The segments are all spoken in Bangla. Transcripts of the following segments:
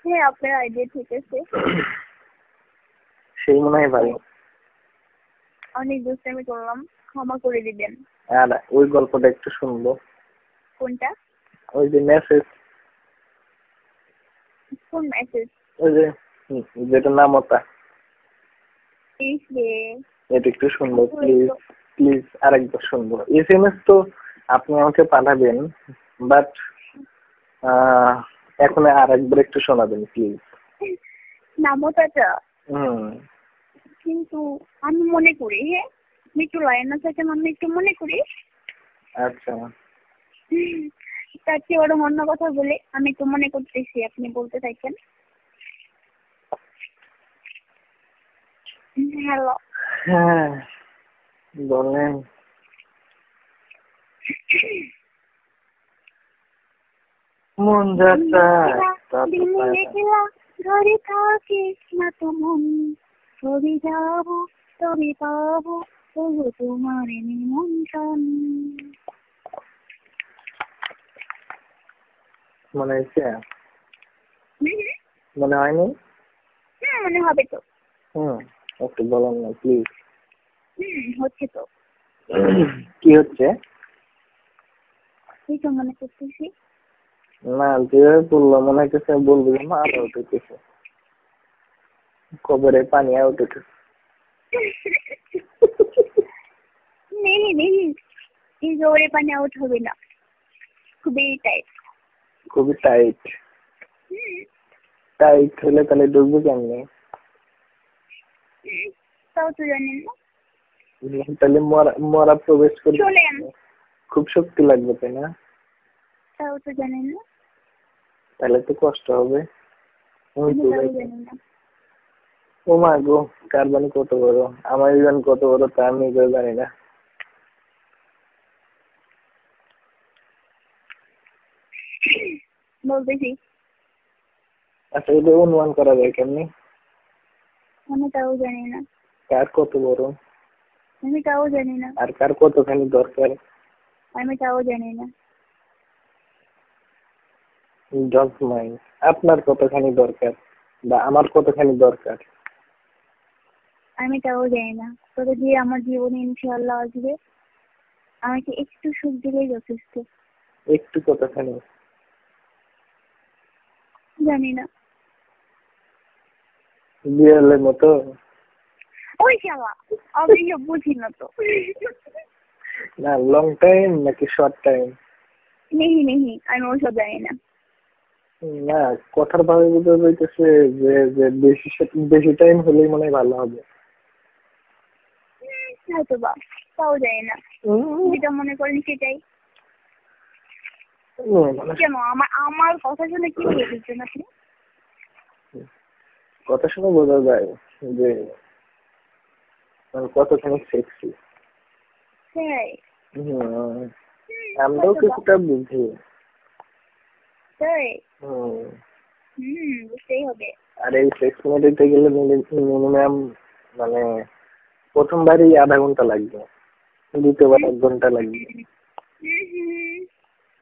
হ্যাঁ, আপনার আইডিয়া ঠিক আছে। সেই মনে হয় ভালো। অনেক দুষ্টামি করলাম, ক্ষমা করে দিবেন। আর ওই গল্পটা একটু শুনবো। কোনটা? ওই যে মেসেজ। কোন মেসেজ? ওই যে যেটা নাম ওটা। এটা একটু শুনবো প্লিজ, প্লিজ আরেকবার শুনবো। SMS তো আপনি আমাকে পাঠাবেন, বাট এখন আরেকবার একটু শোনাবেন প্লিজ। নামতাটা কিন্তু আমি মনে করি, হ্যাঁ আমি একটু লাইন থাকেন, আমি একটু মনে করি। আচ্ছা, তার চেয়ে ওরকম অন্য কথা বলে আমি একটু মনে করতেছি, আপনি বলতে থাকেন। হ্যালো। হ্যাঁ বলেন। মন যাচ্ছে ঘরে থাকিস না তো মন, ছবি যাবো তবে পাবো তবু তোমার নিমন্ত্রণ। মনে হয়েছে? মনে হয়নি? মনে হবে তো। একটু বলেন না প্লিজ। হচ্ছে তো। কি হচ্ছে? এই তো মনে করতেছি। না যেভাবে বললো মনে হচ্ছে বলবো যে মা আউট হইতেছে, কবরে পানি আউট হইতেছে। নেই এই জোরে পানি আউট হবে না, খুবই টাইট। খুবই টাইট? টাইট হলে তাহলে ডুববো কেমনে? তাও তো জানেন না। তাহলে মরা প্রবেশ করবে, চলেন। খুব শক্তি লাগবে তাই না? তাও তো জানেন না। তাহলে তো কষ্ট হবে। জানেন না। ও মা গো, কার জানি কত বড়, আমার জীবন কত বড় তা আমি নিজেও জানি না। বলতেছি। আচ্ছা এটা অনুমান করা যায় কেমনি? আমি তাও জানি না। কার কত বড় আমি তাও জানি না। আর কার কতখানি দরকার আমি তাও জানি না। আপনার কতখানি দরকার বা আমার কতখানি দরকার আমি তাও জানি না। তবে দিয়ে আমার জীবনে ইনশাআল্লাহ আসবে, আমাকে একটু সুখ দিলেই যথেষ্ট। একটু কতখানি জানি না। বিড়ালের মতো? ওই শালা, আমি বুঝি না তো। না লং টাইম নাকি শর্ট টাইম? নেহি আমি ওসব জানি না। না কথার ভাবে বুঝতে হইতেছে যে যে বেশি টাইম হলেই মনে হয় ভালো হবে। হয়তো বা, তাও জানি না। যেটা মনে করেন সেটাই। কেন আমার কথা শুনে কি বলছেন আপনি? কথা শুনে বোঝা যায় যে কতখানি সেক্সি। আমরাও কিছুটা বুঝি। বুঝতেই হবে। আর এই সেক্স মোড দিতে গেলে মিনিমাম মানে প্রথমবারই আধা ঘন্টা লাগবে, দ্বিতীয়বার 1 ঘন্টা লাগবে।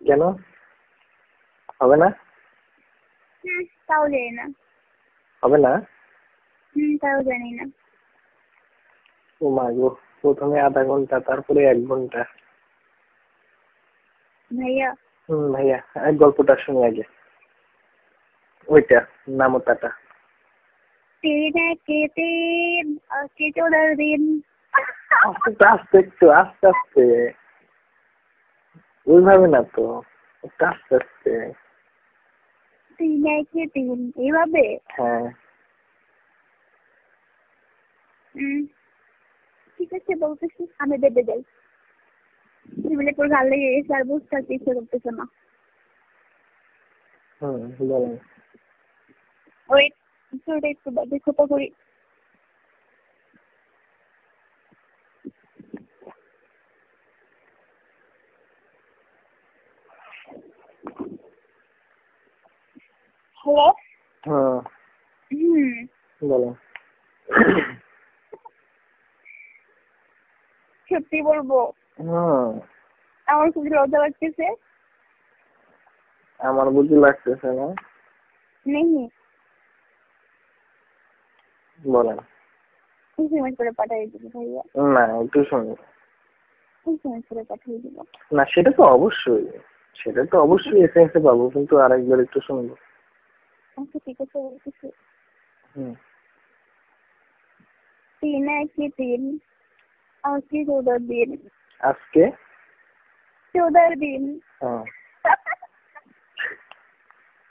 কেন হবে না? তাও জানি না। হবে না? তাও জানি না। ও মা গো, প্রথমে আধা ঘন্টা তারপরে 1 ঘন্টা। ভাইয়া ভাইয়া এক গল্পটা শুনি আগে, ওইটা নামতাটা। আস্তে একটু আস্তে আস্তে, ওইভাবে না তো, একটু আস্তে আস্তে। এইভাবে? হ্যাঁ ঠিক আছে বলতেছি, আমি বেঁধে যাই। টেবিলের পর গাল লেগে গেছে, আর বুঝতে পারতে ইচ্ছে করতেছে না। বলেন। ওয়েট, একটু বাজে খোপা করি। হ্যালো। বলেন। সত্যি বলবো? আমার খুব লজ্জা লাগতেছে। আমার বুঝি লাগতেছে না, নেহি বলেন। SMS করে পাঠিয়ে দিব ভাইয়া, না একটু শুনি। SMS করে পাঠিয়ে দিব। না সেটা তো অবশ্যই, সেটা তো অবশ্যই SMS এ পাবো, কিন্তু আরেকবার একটু শুনবো। আচ্ছা ঠিক আছে বলতেছি। হুম। 3 1 3 আজকে 14 দিন। আজকে 14 দিন। হ্যাঁ,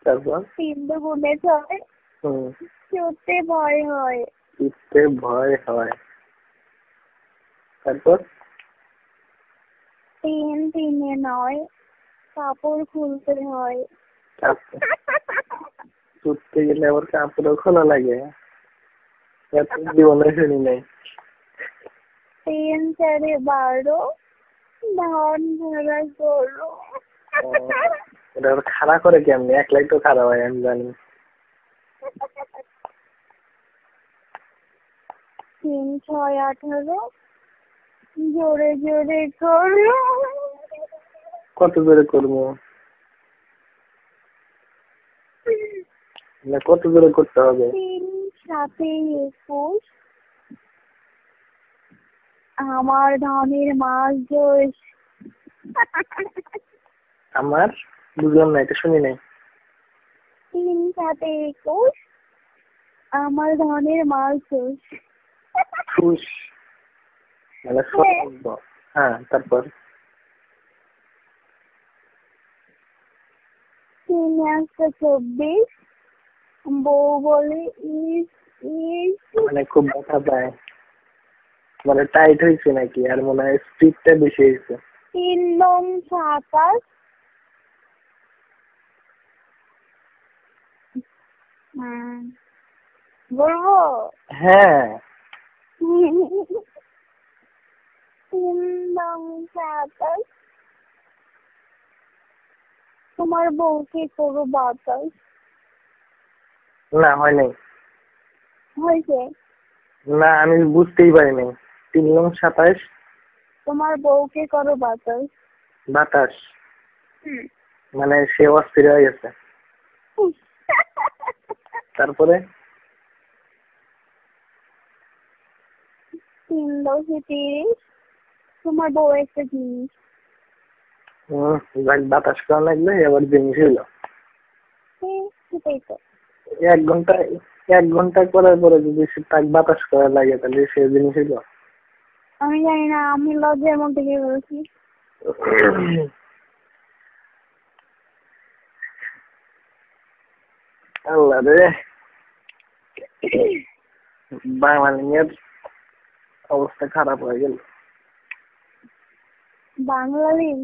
তারপর 3 দুগুণে 6, হুম, চড়তে ভয় হয়। উঠতে ভয় হয়। তারপর 3 3 এ 9, কাপড় খুলতে হয়। উঠতে গেলে আবার কাপড়ও খোলা লাগে, এত জীবনে শুনি নাই। 3 4 12, ধান ভরা গরু। এটা আবার খাড়া করে কেমনি? একলাই তো খাড়া হয় আমি জানি। 3 6 18, জোরে জোরে করো। কত জোরে করবো? না কত জোরে করতে হবে? 3 7 21, আমার ধানের মাস জোশ। আমার বুঝলাম না, এটা শুনি নাই। 3 7 21, আমার ধানের মাস জোশ। ফুস মানে সব। হ্যাঁ তারপর 3 24, বউ বলে ইস ইস। মানে খুব ব্যথা পায়, মানে টাইট হয়েছে নাকি? আর মনে হয় স্পিডটা বেশি হয়েছে। 3 9 27, বলবো? হ্যাঁ 3 9 27, তোমার বউকে করো বাতাস। না হয় নাই। হয়েছে? না আমি বুঝতেই পারিনি। 3 9 27 তোমার বউকে করো বাতাস। বাতাস, মানে সে অস্থির হয়ে গেছে। তারপরে 3 10 30, তোমার বউ একটা জিনিস। বাতাস করা লাগবে, এবার জিনিস হইলো। সেটাই তো। 1 ঘন্টা, 1 ঘন্টা করার পরে যদি সে তাক বাতাস করা লাগে তাহলে সে জিনিস হইলো। আমি জানি না, আমি লজ্জার মধ্যে গিয়ে বলছি। আল্লাহ রে, বাঙালির অবস্থা খারাপ হয়ে গেল। বাংলালিন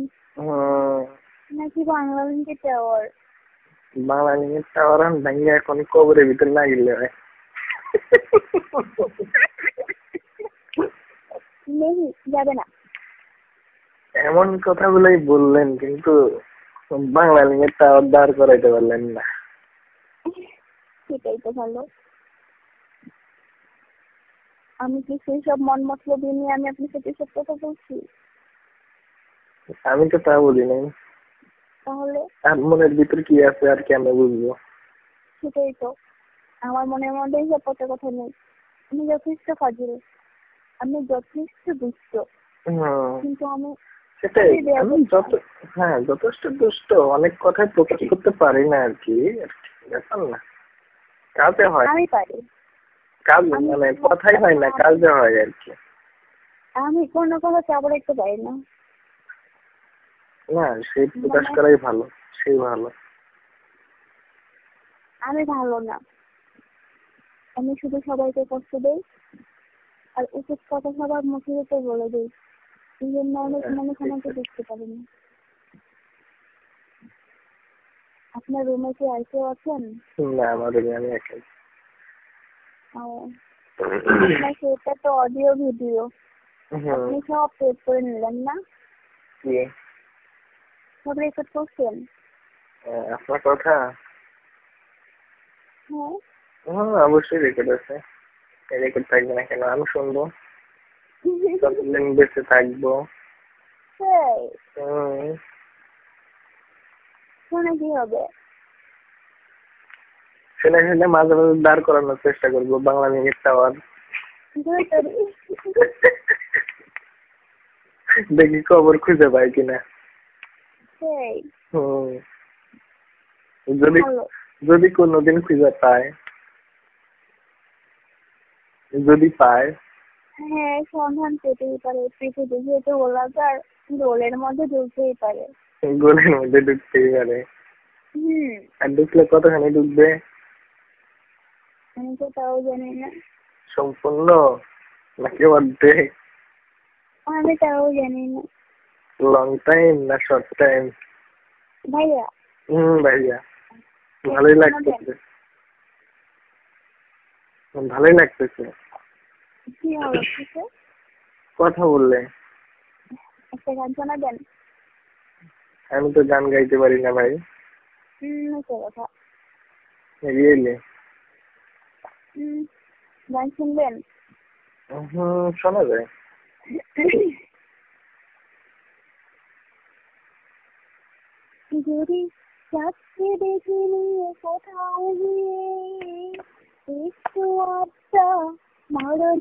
নাকি বাংলালিনকে টাওয়ার? বাঙালির টাওয়ার ভেঙে এখন কবরের ভিতর না গেলে হয়। নেই, যাবে না। এমন কথাগুলোই বললেন, কিন্তু বাংলালিনের টাওয়ার দাঁড় করাইতে পারলেন না। সেটাই তো ভালো। আমি কি সেই সব মন মতলব নিয়ে আমি আপনার সাথে সব কথা বলছি? আমি তো তা বলি নাই। তাহলে আর মনের ভিতর কি আছে আর কেমনে বুঝবো? সেটাই তো, আমার মনের মধ্যে সব কথা নেই। আমি যথেষ্ট ফাজিল, আমি যথেষ্ট দুষ্ট, কিন্তু আমি সেটাই, আমি যথেষ্ট দুষ্ট, অনেক কথাই প্রকাশ করতে পারি না আর কি, ব্যাপার না, কাজে হয়। আমি পারি, কাজ মানে কথাই হয় না, কাজে হয় আর কি। আমি কোনো কথা চাপ রাখতে পারি না। না সেই প্রকাশ করাই ভালো, সেই ভালো। আমি ভালো না, আমি শুধু সবাইকে কষ্ট দেই, আর উচিত কথা সবার মুখে মুখে বলে দিই। এই জন্য অনেক মানুষ আমাকে দেখতে পারে না। আপনার রুমে কি আর কেউ আছেন? না আমার রুমে আমি একাই। আপনার সেটা তো অডিও ভিডিও, আপনি সব সেভ করে নিলেন না? সব রেকর্ড করছেন? আপনার কথা? হ্যাঁ অবশ্যই রেকর্ড আছে, রেকর্ড থাকবে না কেন? আমি শুনবো, বেঁচে থাকবো। শুনে কি হবে? শুনে শুনে মাঝে মাঝে দাঁড় করানোর চেষ্টা করবো বাংলা মিনিট টাওয়ার। দেখি খবর খুঁজে পাই কিনা। যদি যদি কোনোদিন খুঁজে পায়, যদি পায়, হ্যাঁ সন্ধান পেতেই পারে। পৃথিবী যেহেতু গোলাকার, গোলের মধ্যে ঢুকতেই পারে। গোলের মধ্যে ঢুকতেই পারে। আর ঢুকলে কতখানি ঢুকবে? আমি তো তাও জানি না। সম্পূর্ণ নাকি অর্ধেক? আমি তাও জানি না। লং টাইম না শর্ট টাইম? ভাইয়া ভাইয়া ভালোই লাগতেছে, ভালোই লাগতেছে। কি ভালো লাগতেছে? কথা বললে। একটা গান শোনাবেন? আমি তো গান গাইতে পারি না ভাই। কথা রিয়েলি? গান শুনবেন? শোনা যায়। যদি চাচ্ছে দেখে নিয়ে কোথাও গিয়ে একটু আড্ডা মারো।